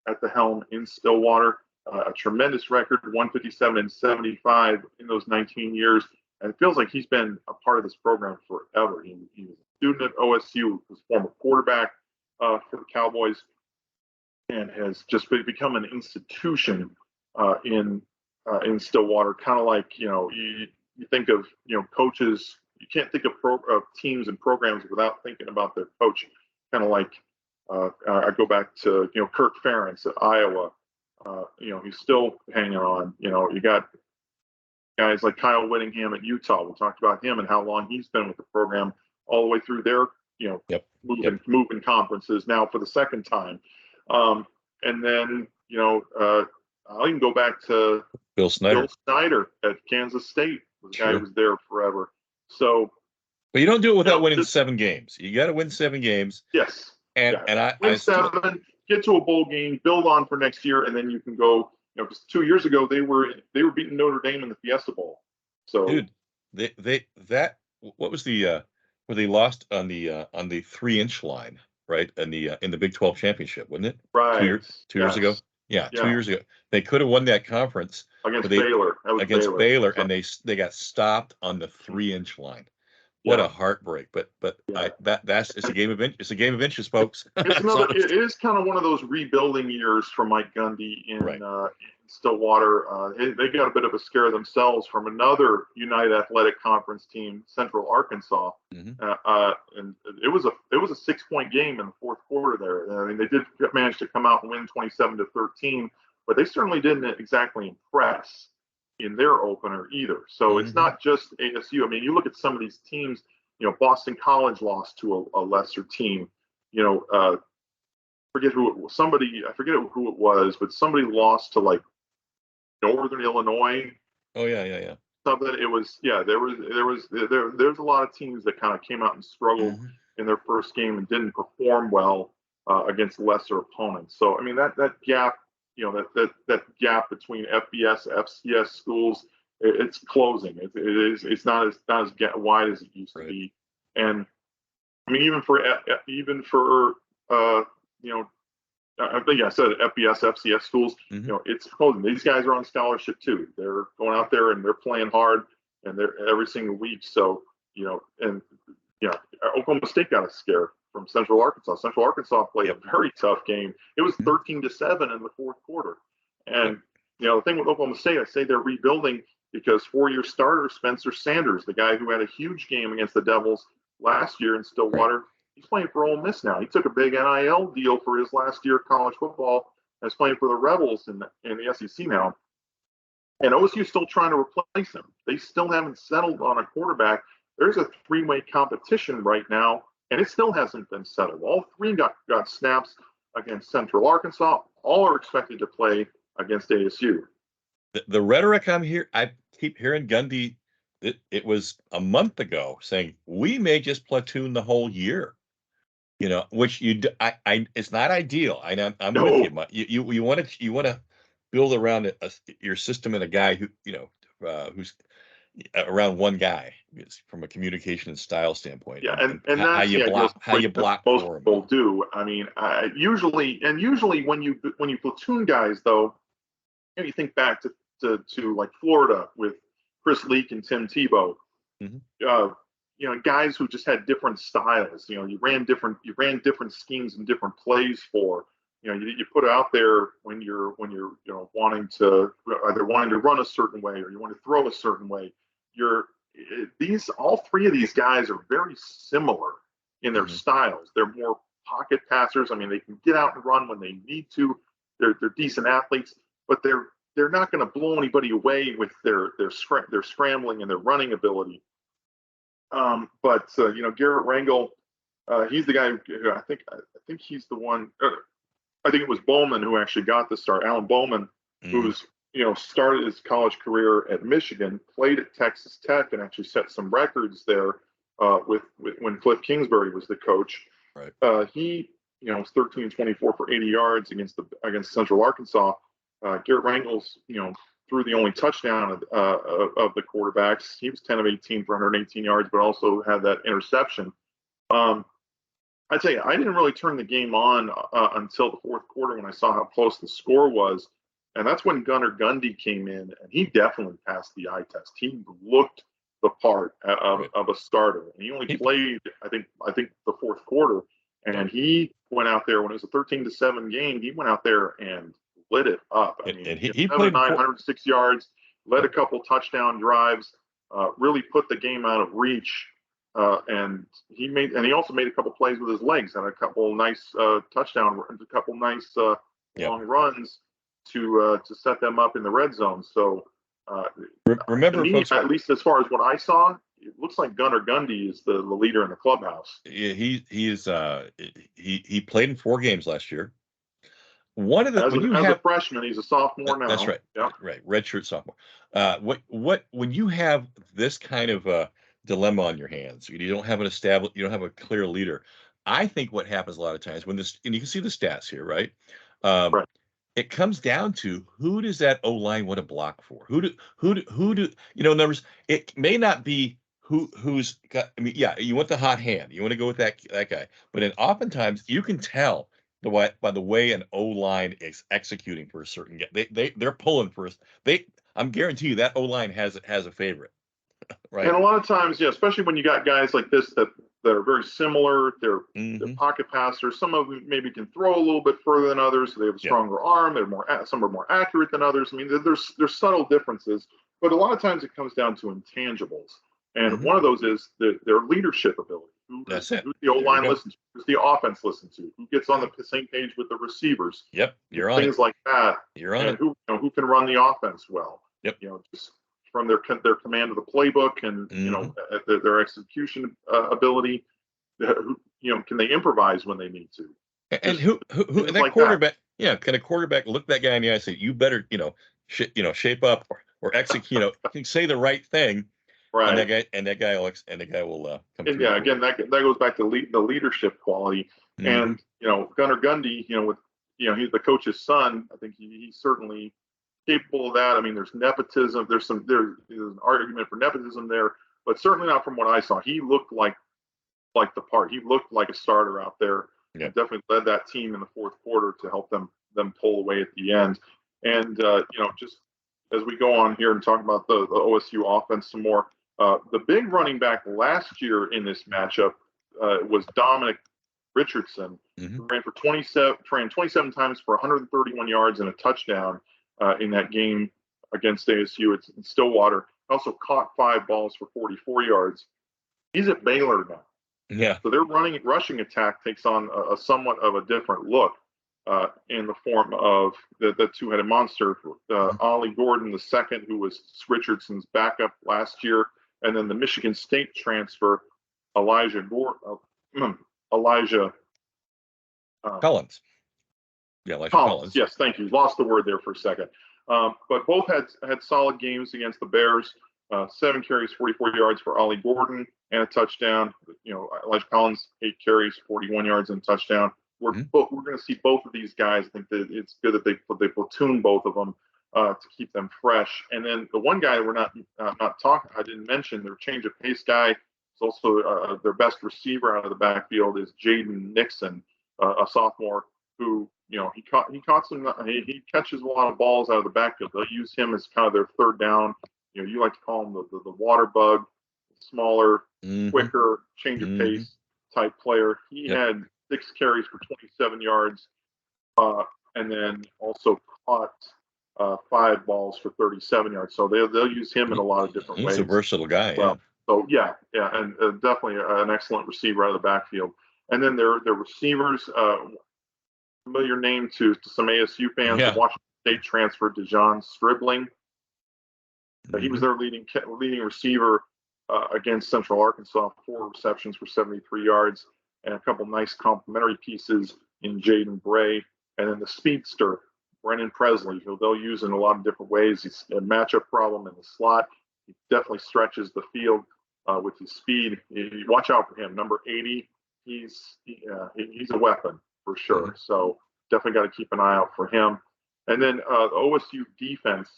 at the helm in Stillwater. A tremendous record, 157-75 in those 19 years. And it feels like he's been a part of this program forever. He was a student at OSU, was former quarterback for the Cowboys, and has just become an institution in Stillwater. Kind of like, you think of, coaches. You can't think of teams and programs without thinking about their coach. Kind of like I go back to Kirk Ferentz at Iowa. He's still hanging on. You got guys like Kyle Whittingham at Utah. We talked about him and how long he's been with the program all the way through their moving conferences now for the second time. And then I'll even go back to Bill Snyder at Kansas State, the guy who was there forever. So But you don't do it without No, winning 7 games. You got to win 7 games. yes. And Yeah. and I Win still, 7, get to a bowl game, build on for next year, and then you can go. Because 2 years ago they were beating Notre Dame in the Fiesta Bowl. So, dude, that what was the where they lost on the 3-inch line, right? In the Big 12 championship, wasn't it? right. 2 years ago. Yes. Yeah, Yeah. 2 years ago. They could have won that conference, Against but they Baylor. That was against Baylor. Baylor, So, and they got stopped on the 3-inch line. What yeah. a heartbreak! But Yeah. it's a game of it's a game of inches, folks. It's another. It is kind of one of those rebuilding years for Mike Gundy in Right. Stillwater. They got a bit of a scare themselves from another United Athletic Conference team, Central Arkansas, Mhm. and it was a 6-point game in the fourth quarter there. I mean, they did manage to come out and win 27-13, but they certainly didn't exactly impress in their opener either. So it's Mhm. not just ASU. I mean, you look at some of these teams. Boston College lost to a lesser team. Forget who it was. I forget who it was, but somebody lost to like Northern Illinois. Oh yeah. Something. It was there's a lot of teams that kind of came out and struggled Mhm. in their first game and didn't perform well against lesser opponents. So I mean that gap, that gap between FBS, FCS schools, it's closing. It's not as wide as it used to Right. be. And I mean even for I think I said FBS, FCS schools. Mhm. It's closing. These guys are on scholarship too. They're going out there and they're playing hard, and they're every single week. So Oklahoma State got a scare from Central Arkansas. Central Arkansas played Yep. a very tough game. It was Mhm. 13-7 in the fourth quarter. And Yep. the thing with Oklahoma State, I say they're rebuilding because 4-year starter Spencer Sanders, the guy who had a huge game against the Devils last year in Stillwater. Right. He's playing for Ole Miss now. He took a big NIL deal for his last year of college football and is playing for the Rebels in the SEC now. And OSU's still trying to replace him. They still haven't settled on a quarterback. There's a 3-way competition right now, and it still hasn't been settled. All 3 got snaps against Central Arkansas. All are expected to play against ASU. The rhetoric I keep hearing Gundy. It was a month ago saying we may just platoon the whole year. Which it's not ideal. I'm No. with you. You want to build around your system and a guy who's around one guy from a communication and style standpoint. Yeah, and how that's you block most for him. people do. I mean, usually when you platoon guys, though, you think back to like Florida with Chris Leak and Tim Tebow. Mm-hmm. Guys who just had different styles. You ran different schemes and different plays for. You put it out there when you're wanting to run a certain way or you want to throw a certain way. All 3 of these guys are very similar in their Mm-hmm. styles. They're more pocket passers. I mean, they can get out and run when they need to. They're decent athletes, but they're not going to blow anybody away with their scrambling and their running ability. But Garrett Rangel, he's the guy who I think he's the one. I think it was Bowman who actually got the start. Alan Bowman, who's started his college career at Michigan, played at Texas Tech, and actually set some records there with when Cliff Kingsbury was the coach. Right. He was 13-24 for 80 yards against Central Arkansas. Garrett Rangel's threw the only touchdown of the quarterbacks. He was 10 of 18 for 118 yards, but also had that interception. I tell you, I didn't really turn the game on until the fourth quarter when I saw how close the score was. And that's when Gunnar Gundy came in, and he definitely passed the eye test. He looked the part of a starter. And he only played, I think the fourth quarter. And he went out there when it was a 13-7 game. He went out there and lit it up. I mean, he played 906 yards, led a couple touchdown drives, really put the game out of reach. And he also made a couple plays with his legs, had a couple nice touchdown, a couple nice long runs to set them up in the red zone. So remember, me, folks, at least as far as what I saw, it looks like Gunnar Gundy is the leader in the clubhouse. Yeah, he played in 4 games last year. One of the as a freshman, he's a sophomore now. That's right. Yep. Right. Redshirt sophomore. When you have this kind of dilemma on your hands. You don't have you don't have a clear leader. I think what happens a lot of times when this, and you can see the stats here, right? Um, Right. it comes down to who does that O line want to block for? Who do numbers? It may not be who's got. I mean, yeah, you want the hot hand. You want to go with that guy. But then oftentimes you can tell by the way an O line is executing for a certain guy. They're pulling for us. I'm guarantee you that O line has a favorite, And right? a lot of times, especially when you got guys like this that are very similar, they're Hmm. pocket passers. Some of them maybe can throw a little bit further than others. So they have a Yeah. stronger arm. Some are more accurate than others. I mean, there's subtle differences, but a lot of times it comes down to intangibles. And Hmm. one of those is their leadership ability. That's it. Who's the O There you line go. listen to? Who's the offense listen to? Who gets on Yeah. the same page with the receivers? Yep. You're on it. Things like that. You're on And it. who can run the offense well? Yep. Just from their command of the playbook and Hmm. their execution ability. Can they improvise when they need to? And Just who things and that like that. quarterback, yeah, can a quarterback look that guy in the eye and say, you better, shape up or execute, can say the right thing, and Right. that guy will come And through yeah, for you. again, that goes back to the leadership quality. Hmm. And Gunnar Gundy, with he's the coach's son. I think he's certainly capable of that. I mean, there's nepotism. There's an argument for nepotism there, but certainly not from what I saw. He looked like the part. He looked like a starter out there, Yeah. and definitely led that team in the fourth quarter to help them pull away at the end. And just as we go on here and talk about the OSU offense some more, the big running back last year in this matchup was Dominic Richardson, Hmm. who ran 27 times for 131 yards and a touchdown in that game against ASU in Stillwater. Also caught 5 balls for 44 yards. He's at Baylor now. Yeah. So their rushing attack takes on a somewhat of a different look in the form of the two-headed monster, Ollie Gordon the second, who was Richardson's backup last year, and then the Michigan State transfer, Elijah Elijah Collins. Yeah, Elijah Collins. Collins. Yes, thank you. Lost the word there for a second. But both had solid games against the Bears. 7 carries, 44 yards for Ollie Gordon and a touchdown. Elijah Collins, 8 carries, 41 yards and a touchdown. We're Mhm. going to see both of these guys. I think that it's good that they platoon both of them to keep them fresh. And then the one guy we're not talking, I didn't mention, their change of pace guy is also their best receiver out of the backfield is Jaden Nixon, a sophomore who he catches a lot of balls out of the backfield. They'll use him as kind of their third down. You like to call him the water bug, smaller, Hmm. quicker, change of Hmm. pace type player. He Yep. had 6 carries for 27 yards, and then also caught 5 balls for 37 yards. So they'll use him in a lot of different He's a ways. versatile guy. Yeah. Well, so yeah, and definitely an excellent receiver out of the backfield. And then their receivers, familiar name to some ASU fans, the Yeah. Washington State transfer DeJon Stribling. He was Hmm. their leading receiver against Central Arkansas, 4 receptions for 73 yards, and a couple nice complementary pieces in Jaden Bray, and then the speedster Brennan Presley, who they'll use in a lot of different ways. He's a matchup problem in the slot. He definitely stretches the field with his speed. Watch out for him, number 80. He's a weapon for sure. Hmm. So definitely got to keep an eye out for him. And then the OSU defense,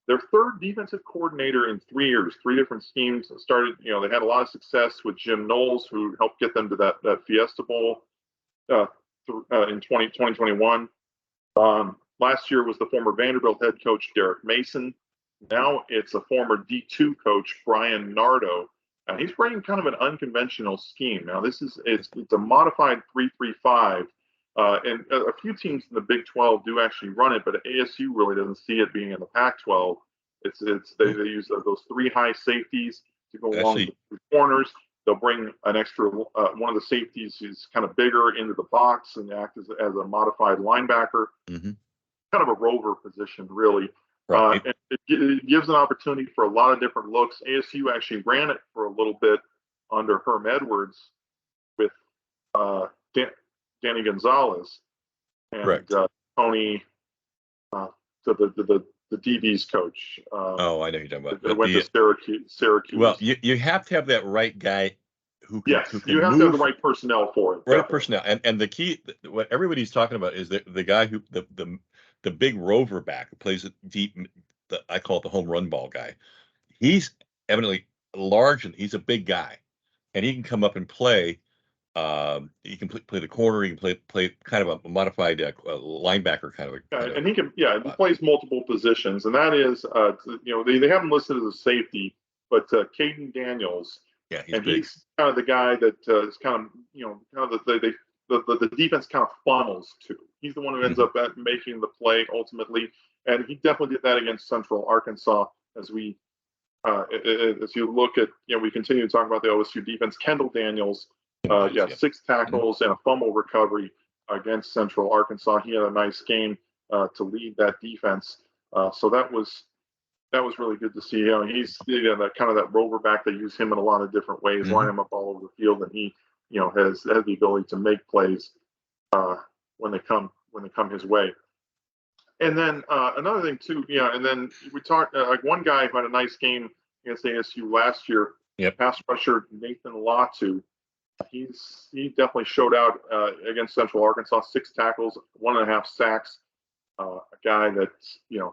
their third defensive coordinator in 3 years, 3 different schemes. Started, they had a lot of success with Jim Knowles, who helped get them to that Fiesta Bowl in 2021. Last year was the former Vanderbilt head coach Derek Mason. Now it's a former D2 coach Brian Nardo, and he's bringing kind of an unconventional scheme. Now it's a modified 3-3-5. And a few teams in the Big 12 do actually run it, but ASU really doesn't see it being in the Pac-12. They use those 3 high safeties to go along Actually, the corners. They'll bring an extra one of the safeties who's kind of bigger into the box and act as a modified linebacker, hmm kind of a rover position, really. right. And it gives an opportunity for a lot of different looks. ASU actually ran it for a little bit under Herm Edwards with Danny Gonzalez and Correct. Tony, the the DB's coach. Oh, I know who you're talking about. That But went to Syracuse. well, you have to have that right guy who Yes, can you have move, to have the right personnel for it. right Definitely. personnel. And the key, what everybody's talking about is the guy who the big rover back who plays it deep. I call it the home run ball guy. He's evidently large and he's a big guy, and he can come up and play. He can play the corner. He can play kind of a modified linebacker kind of. And he can, he plays multiple positions, and that is, they have him listed as a safety, but Caden Daniels, Yeah, he's kind of the guy that is kind of the defense kind of funnels to. He's the one who ends up making the play ultimately, and he definitely did that against Central Arkansas. As you look at, we continue to talk about the OSU defense. Kendall Daniels, 6 tackles and a fumble recovery against Central Arkansas. He had a nice game to lead that defense. So that was really good to see. He's that kind of that rover back. They use him in a lot of different ways, line him up all over the field, and he has the ability to make plays when they come his way. And then another thing too, and then we talked like one guy who had a nice game against ASU last year. Pass rusher Nathan Latu. He definitely showed out against Central Arkansas. 6 tackles, 1.5 sacks. A guy that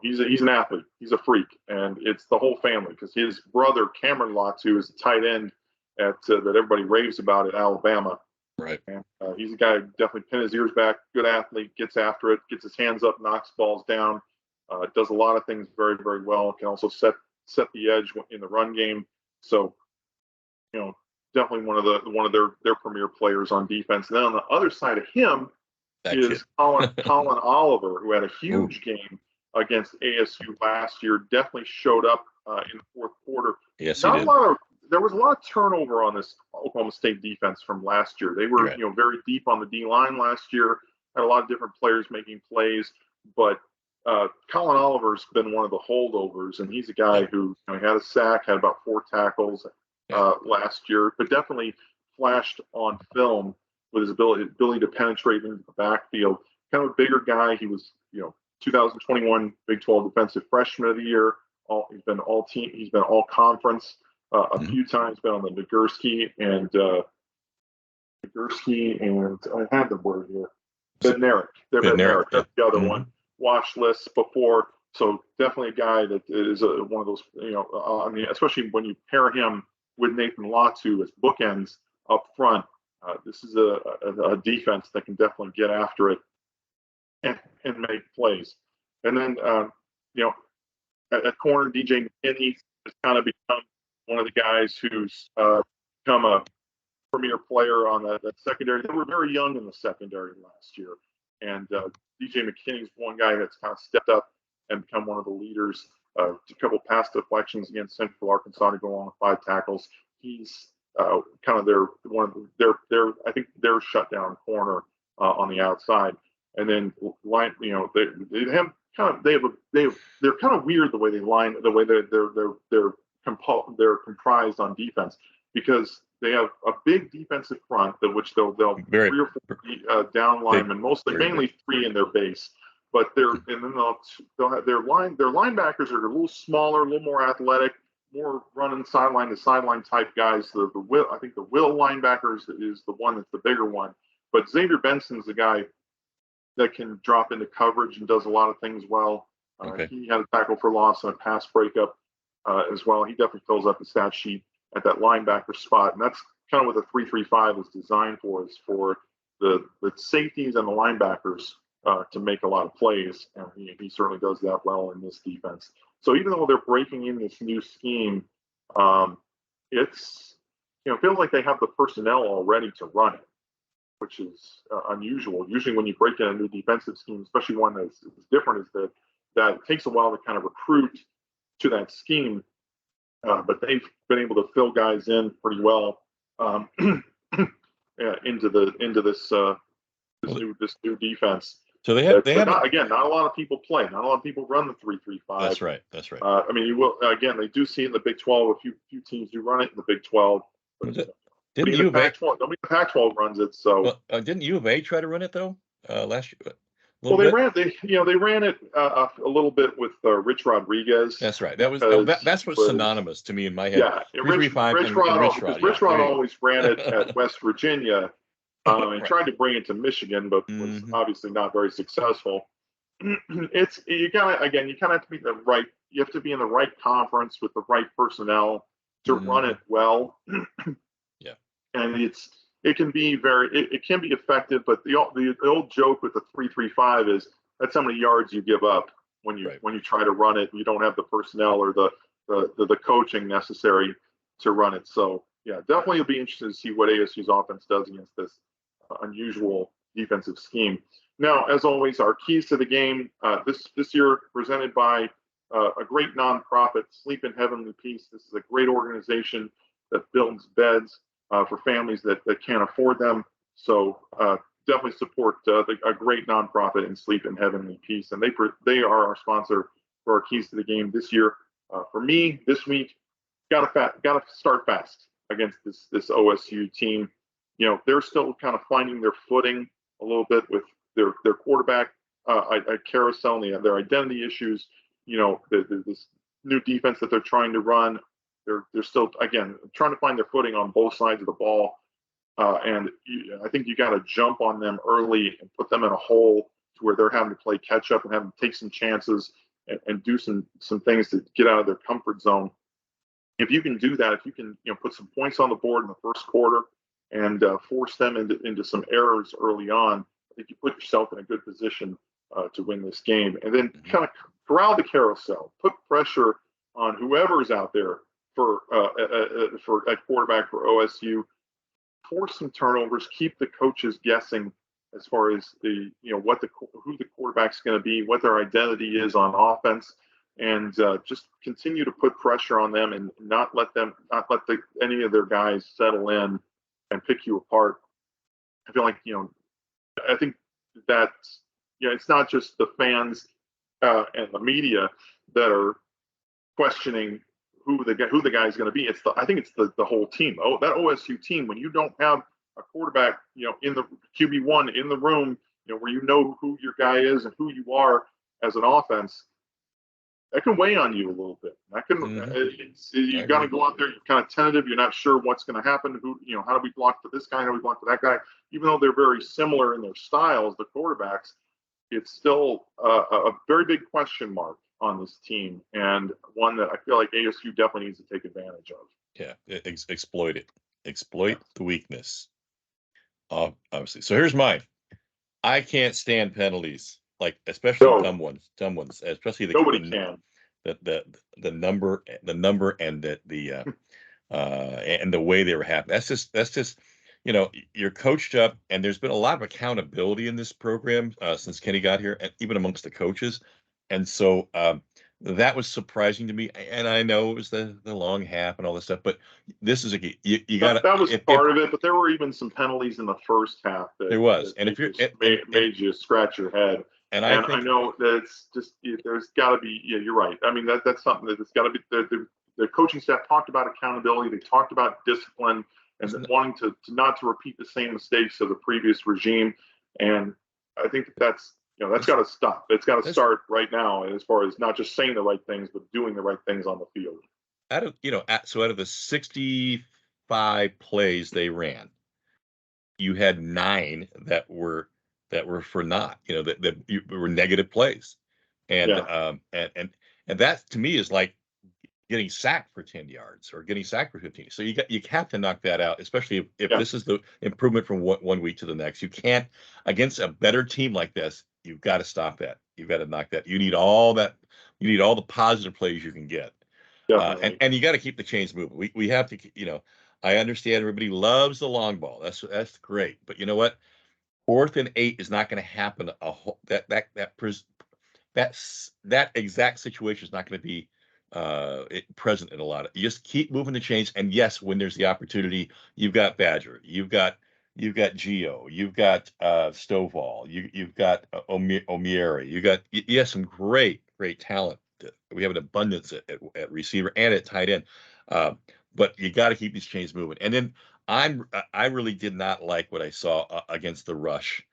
he's an athlete. He's a freak, and it's the whole family because his brother Cameron Latu is a tight end that everybody raves about at Alabama. Right. And he's a guy who definitely pin his ears back. Good athlete, gets after it, gets his hands up, knocks balls down. Does a lot of things very, very well. Can also set the edge in the run game. So, definitely one of their premier players on defense. And then on the other side of him is Colin Oliver, who had a huge game against ASU last year. Definitely showed up in the fourth quarter. Yes, he did. There was a lot of turnover on this Oklahoma State defense from last year. They were, very deep on the D line last year. Had a lot of different players making plays, but Colin Oliver's been one of the holdovers, and he's a guy who had a sack, had about 4 tackles last year, but definitely flashed on film with his ability to penetrate into the backfield. Kind of a bigger guy. He was, 2021 Big 12 Defensive Freshman of the Year. He's been all team. He's been all conference a few times. Been on the Nagurski and I had the word here. Bednarik. That's the other one. Watch lists before. So definitely a guy that is one of those. Especially when you pair him with Nathan Latu as bookends up front. This is a defense that can definitely get after it and make plays. And then, at corner, DJ McKinney has kind of become one of the guys who's become a premier player on that secondary. They were very young in the secondary last year. And DJ McKinney's one guy that's kind of stepped up and become one of the leaders. A couple pass deflections against Central Arkansas to go on with 5 tackles. He's kind of I think their shutdown corner on the outside, and then line. They're kind of weird the way they line, the way they're comprised on defense, because they have a big defensive front which they'll 3 or 4 down linemen, mainly 3 in their base. But they'll have their linebackers are a little smaller, a little more athletic, more running sideline to sideline type guys. I think the Will linebackers is the one that's the bigger one. But Xavier Benson's the guy that can drop into coverage and does a lot of things well. He had a tackle for loss and a pass breakup as well. He definitely fills up the stat sheet at that linebacker spot, and that's kind of what the 3-3-5 is designed for. Is for the safeties and the linebackers to make a lot of plays, and he certainly does that well in this defense. So even though they're breaking in this new scheme, it's feels like they have the personnel already to run it, which is unusual. Usually when you break in a new defensive scheme, especially one that's different, is that it takes a while to kind of recruit to that scheme. But they've been able to fill guys in pretty well into this new defense. So they had not a lot of people play. Not a lot of people run the 3-3-5. That's right. You will they do see in the Big 12 a few teams do run it in the Big 12. Didn't U of A? Nobody in the Pac-12 runs it. So didn't U of A try to run it though last year? little Well, bit. they ran it a little bit with Rich Rodriguez. That's right. That was that's what's synonymous to me in my head. Yeah, 3-3-5 Rich and Rod, Rich because Rod. Rich Yeah, Rod there you always ran it at West Virginia, and right. tried to bring it to Michigan, but was Mhm. obviously not very successful. It's you kind of have to be the right. You have to be in the right conference with the right personnel to run it Mhm. well. Yeah. And it can be it can be effective, but the old joke with the 3-3-5 is that's how many yards you give up when you Right. try to run it. You don't have the personnel or the coaching necessary to run it. So yeah, definitely it'll be interesting to see what ASU's offense does against this unusual defensive scheme. Now, as always, our keys to the game this year presented by a great nonprofit, Sleep in Heavenly Peace. This is a great organization that builds beds for families that can't afford them. So definitely support a great nonprofit in Sleep in Heavenly Peace, and they are our sponsor for our keys to the game this year. For me, this week, gotta start fast against this OSU team. You know, they're still kind of finding their footing a little bit with their quarterback carousel and their identity issues. You know, this new defense that they're trying to run. They're still again trying to find their footing on both sides of the ball. I think you got to jump on them early and put them in a hole to where they're having to play catch up and having to take some chances and do some things to get out of their comfort zone. If you can do that, if you can put some points on the board in the first quarter and force them into some errors early on, I think you put yourself in a good position to win this game. And then kind of corral the carousel, put pressure on whoever's out there for a quarterback for OSU. Force some turnovers, keep the coaches guessing as far as who the quarterback's going to be, what their identity is on offense, and just continue to put pressure on them and not let any of their guys settle in and pick you apart. I feel like I think that it's not just the fans and the media that are questioning who the guy is going to be. I think it's the whole team. Oh, that OSU team, when you don't have a quarterback, in the QB1 in the room, where who your guy is and who you are as an offense, that can weigh on you a little bit. That can you got to go out there. You're kind of tentative. You're not sure what's going to happen. How do we block for this guy? How do we block for that guy? Even though they're very similar in their styles, the quarterbacks, it's still a very big question mark on this team, and one that I feel like ASU definitely needs to take advantage of. Yeah, exploit it. Exploit the weakness. Obviously. So here's mine. I can't stand penalties, like especially dumb ones, especially Nobody can. The number and and the way they were happening. That's just you're coached up, and there's been a lot of accountability in this program since Kenny got here, and even amongst the coaches. And so that was surprising to me. And I know it was the long half and all this stuff, but this is you got to. That was part of it, but there were even some penalties in the first half there was, and if you're made you scratch your head. And I know that it's just there's got to be. Yeah, you're right. I mean that's something that's got to be. The coaching staff talked about accountability. They talked about discipline and wanting to not to repeat the same mistakes of the previous regime. And I think that's got to stop. It's got to start right now, as far as not just saying the right things, but doing the right things on the field. Out of the 65 plays they ran, you had 9 that were for not, that were negative plays, and that to me is like getting sacked for 10 yards or getting sacked for 15. So you have to knock that out, especially if this is the improvement from one week to the next. You can't, against a better team like this, you've got to stop that. You've got to knock that. You need all that. You need all the positive plays you can get. And you got to keep the chains moving. We have to, I understand everybody loves the long ball. That's great. But you know what? 4th and 8 is not going to happen. That exact situation is not going to be present in a lot of. You just keep moving the chains. And yes, when there's the opportunity, you've got Badger, you've got Geo, you've got Stovall, you've got Omieri, you have some great talent. We have an abundance at receiver and at tight end, but you got to keep these chains moving. And then I really did not like what I saw against the rush.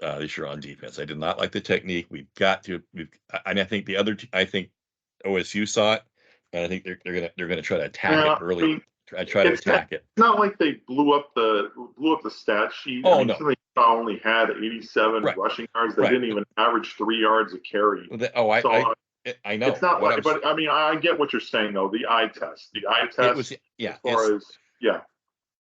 this year on defense. I did not like the technique. And I think I think OSU saw it, and I think they're gonna try to attack it Yeah, I early. mean, Try to attack it. it's not like they blew up the stat sheet. Oh I mean, no, somebody only had 87 right, rushing yards. They right. didn't even average 3 yards a carry. Oh, So I know it's not what I like, was. but I mean, I get what you're saying though. The eye test, It was as It's far as yeah,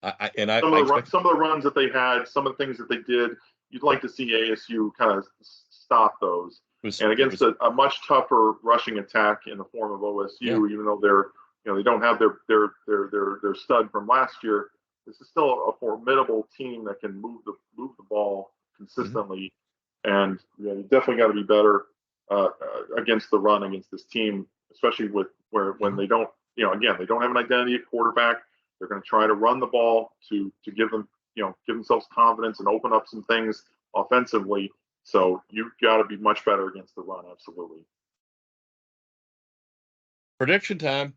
I expect some of the runs that they had, some of the things that they did, you'd like to see ASU kind of stop those. And it against was a much tougher rushing attack in the form of OSU, yeah. even though they don't have their stud from last year, this is still a formidable team that can move the ball consistently. And you definitely got to be better against the run against this team, especially when they don't, again, they don't have an identity at quarterback. They're going to try to run the ball to give them, give themselves confidence and open up some things offensively. So you've got to be much better against the run. Absolutely. Prediction time.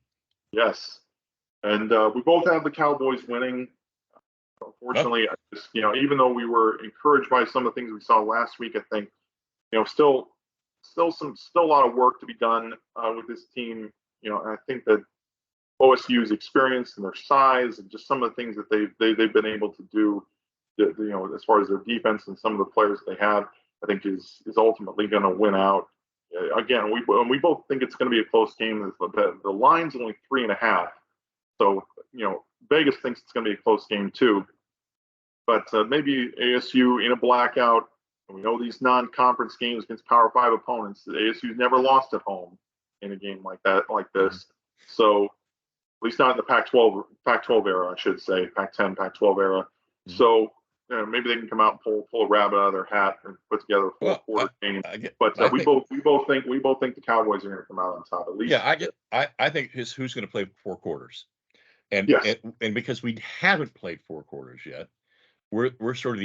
Yes. And we both have the Cowboys winning. Unfortunately, even though we were encouraged by some of the things we saw last week, I think, still a lot of work to be done with this team. I think that OSU's experience and their size and just some of the things that they've been able to do, as far as their defense and some of the players that they have, I think is ultimately going to win out. Again, we both think it's going to be a close game. The line's only 3.5, so Vegas thinks it's going to be a close game too. But maybe ASU in a blackout. And we know these non-conference games against Power 5 opponents. ASU's never lost at home in a game like this. So at least not in the Pac-12 era, I should say, Pac-10, Pac-12 era. So maybe they can come out and pull a rabbit out of their hat and put together a four-quarter game. But we both think the Cowboys are going to come out on top at least. Yeah, I think who's going to play 4 quarters, and because we haven't played 4 quarters yet, we're sort of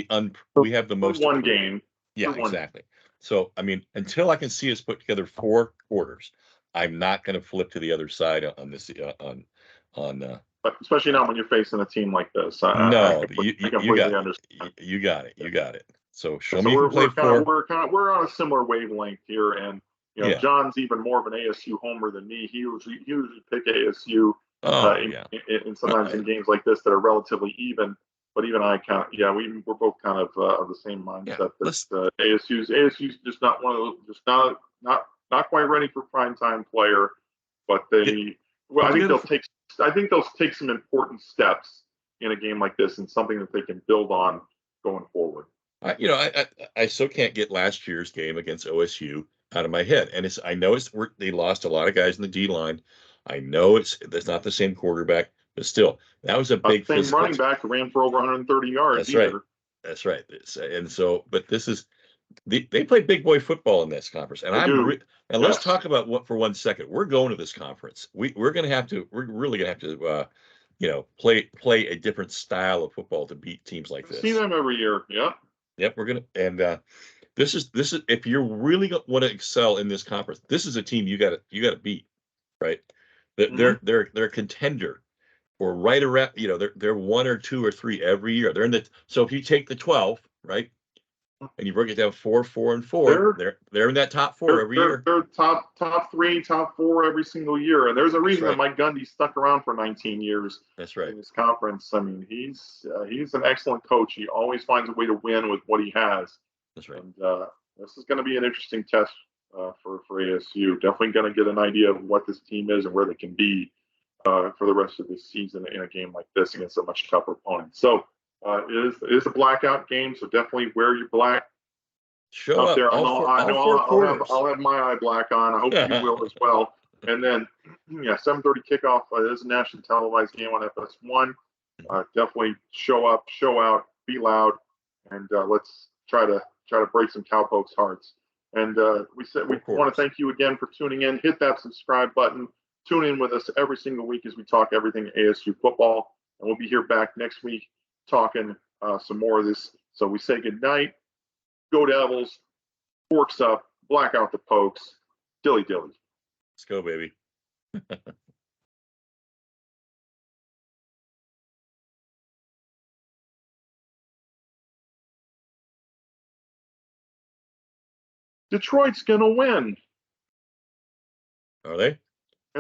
we have the most one game. Yeah, exactly. So I mean, until I can see us put together 4 quarters, I'm not going to flip to the other side on this but especially not when you're facing a team like this. No, I completely understand. You got it. So show me you can play 4. We're on a similar wavelength here, and John's even more of an ASU homer than me. He usually pick ASU in sometimes in games like this that are relatively even. But even I we're both kind of the same mindset that ASU's just not one of those, just not quite ready for primetime player, but I think they'll take some important steps in a game like this and something that they can build on going forward. I still can't get last year's game against OSU out of my head, and I know they lost a lot of guys in the D line. I know it's not the same quarterback, but still, that was a big same running back who ran for over 130 yards. That's right. And so, but this is they play big boy football in this conference, and let's talk about for 1 second. We're going to this conference. We're really going to have to play a different style of football to beat teams like this. See them every year. Yep. We're gonna, and this is if you really want to excel in this conference, this is a team you got to beat, right? They're a contender, or right around. They're 1 or 2 or 3 every year. So if you take the 12, right, and you break it down 4, 4, and 4, they're in that top 4 every year. They're top 3, top 4 every single year, and there's a reason that Mike Gundy stuck around for 19 years. That's right. In this conference. I mean, he's an excellent coach. He always finds a way to win with what he has. That's right. And this is going to be an interesting test for ASU. Definitely going to get an idea of what this team is and where they can be for the rest of this season in a game like this against a much tougher opponent. So it is a blackout game. So definitely wear your black. Show up there. I'll have my eye black on. I hope you will as well. And then 7:30 kickoff. It is a national televised game on FS1. Definitely show up, show out, be loud, and let's try to break some cowpokes' hearts. And we want to thank you again for tuning in. Hit that subscribe button. Tune in with us every single week as we talk everything ASU football. And we'll be here back next week talking some more of this. So we say good night. Go Devils. Forks up. Black out the pokes. Dilly dilly. Let's go, baby. Detroit's going to win. Are they?